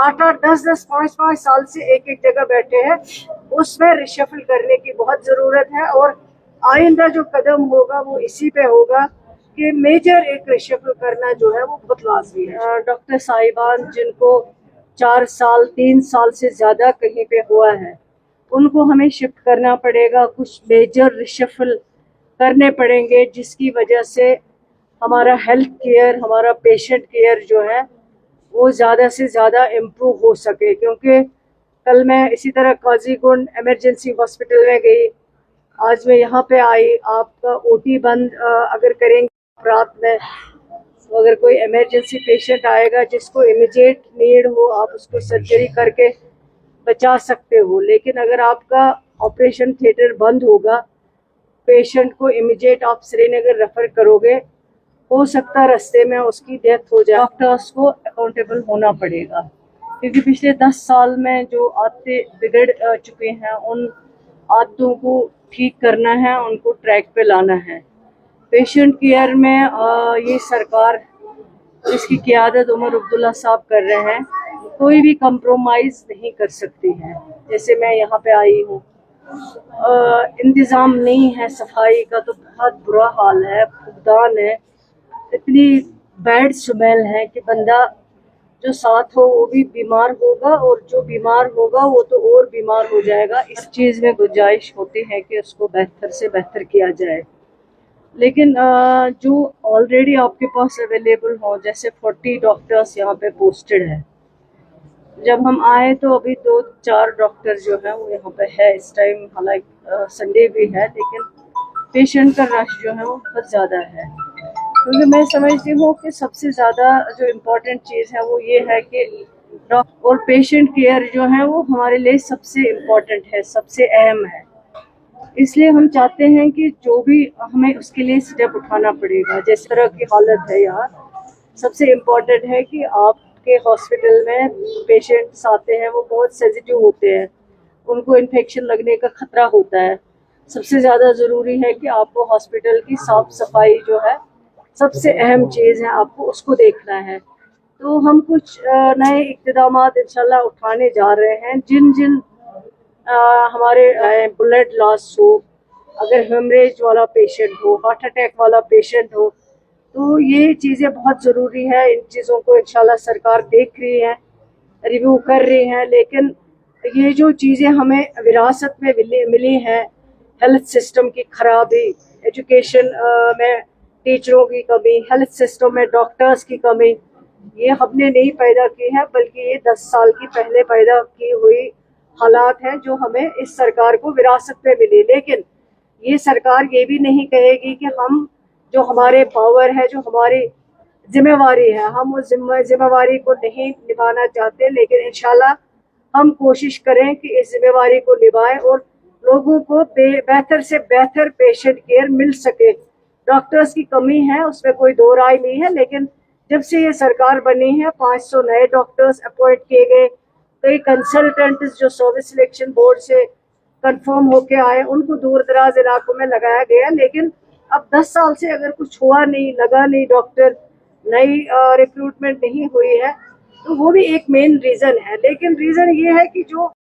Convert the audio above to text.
8-8, 10-10, 5-5 साल से एक जगह बैठे हैं, उसमें रिशफल करने की बहुत ज़रूरत है। और आइंदा जो कदम होगा वो इसी पे होगा कि मेजर एक रिशफल करना जो है वो बहुत लाजमी है। डॉक्टर साहिबान जिनको 4 साल 3 साल से ज़्यादा कहीं पे हुआ है, उनको हमें शिफ्ट करना पड़ेगा, कुछ मेजर रिशफल करने पड़ेंगे, जिसकी वजह से हमारा हेल्थ केयर, हमारा पेशेंट केयर जो है वो ज़्यादा से ज़्यादा इम्प्रूव हो सके। क्योंकि कल मैं इसी तरह काजीगुंड एमरजेंसी हॉस्पिटल में गई, आज मैं यहाँ पे आई। आपका ओटी बंद अगर करेंगे रात में, तो अगर कोई इमरजेंसी पेशेंट आएगा जिसको इमीडिएट नीड हो, आप उसको सर्जरी करके बचा सकते हो। लेकिन अगर आपका ऑपरेशन थिएटर बंद होगा, पेशेंट को इमीडिएट आप श्रीनगर रेफर करोगे, हो सकता है रास्ते में उसकी डेथ हो जाए। डॉक्टर्स को अकाउंटेबल होना पड़ेगा, क्योंकि पिछले 10 साल में जो आदतें बिगड़ चुके हैं, उन आदतों को ठीक करना है, उनको ट्रैक पे लाना है। पेशेंट केयर में ये सरकार, इसकी क़यादत उमर अब्दुल्ला साहब कर रहे हैं, कोई भी कंप्रोमाइज़ नहीं कर सकती है। जैसे मैं यहाँ पे आई हूँ, इंतज़ाम नहीं है सफाई का, तो बहुत बुरा हाल है, फुकदान है, इतनी बैड स्मेल है कि बंदा जो साथ हो वो भी बीमार होगा, और जो बीमार होगा वो तो और बीमार हो जाएगा। इस चीज़ में गुंजाइश होती है कि उसको बेहतर से बेहतर किया जाए। लेकिन जो ऑलरेडी आपके पास अवेलेबल हो, जैसे 40 डॉक्टर्स यहाँ पे पोस्टेड है। जब हम आए तो अभी 2-4 डॉक्टर जो है वो यहाँ पे है इस टाइम, हालांकि संडे भी है, लेकिन पेशेंट का रश जो है वो बहुत ज़्यादा है। क्योंकि मैं समझती हूँ कि सबसे ज़्यादा जो इम्पोर्टेंट चीज़ है वो ये है कि डॉक्टर और पेशेंट केयर जो है वो हमारे लिए सबसे इम्पोर्टेंट है, सबसे अहम है। इसलिए हम चाहते हैं कि जो भी हमें उसके लिए स्टेप उठाना पड़ेगा। जिस तरह की हालत है यहाँ, सबसे इम्पोर्टेंट है कि आपके हॉस्पिटल में पेशेंट्स आते हैं, वो बहुत सेंसिटिव होते हैं, उनको इन्फेक्शन लगने का खतरा होता है। सबसे ज़्यादा ज़रूरी है कि आपको हॉस्पिटल की साफ़ सफाई जो है सबसे अहम चीज़ है, आपको उसको देखना है। तो हम कुछ नए इक़दामात इंशाल्लाह उठाने जा रहे हैं। जिन जिन हमारे ब्लड लॉस हो, अगर हेमरेज वाला पेशेंट हो, हार्ट अटैक वाला पेशेंट हो, तो ये चीज़ें बहुत ज़रूरी है। इन चीज़ों को इंशाल्लाह सरकार देख रही है, रिव्यू कर रही है। लेकिन ये जो चीज़ें हमें विरासत में मिली हैं, हेल्थ सिस्टम की खराबी, एजुकेशन में टीचरों की कमी, हेल्थ सिस्टम में डॉक्टर्स की कमी, ये हमने नहीं पैदा की है, बल्कि ये 10 साल की पहले पैदा की हुई हालात हैं जो हमें इस सरकार को विरासत में मिली। लेकिन ये सरकार ये भी नहीं कहेगी कि हम जो हमारे पावर है, जो हमारी जिम्मेवारी है, हम उस जिम्मेवारी को नहीं निभाना चाहते। लेकिन इंशाल्लाह हम कोशिश करें कि इस जिम्मेवारी को निभाएं और लोगों को बेहतर से बेहतर पेशेंट केयर मिल सके। डॉक्टर्स की कमी है, उसमें कोई दो राय नहीं है, लेकिन जब से ये सरकार बनी है 500 नए डॉक्टर्स अपॉइंट किए गए, कई कंसल्टेंट्स जो सर्विस सिलेक्शन बोर्ड से कंफर्म होके आए, उनको दूर दराज इलाकों में लगाया गया। लेकिन अब 10 साल से अगर कुछ हुआ नहीं, लगा नहीं, डॉक्टर नई रिक्रूटमेंट नहीं हुई है, तो वो भी एक मेन रीज़न है। लेकिन रीज़न ये है कि जो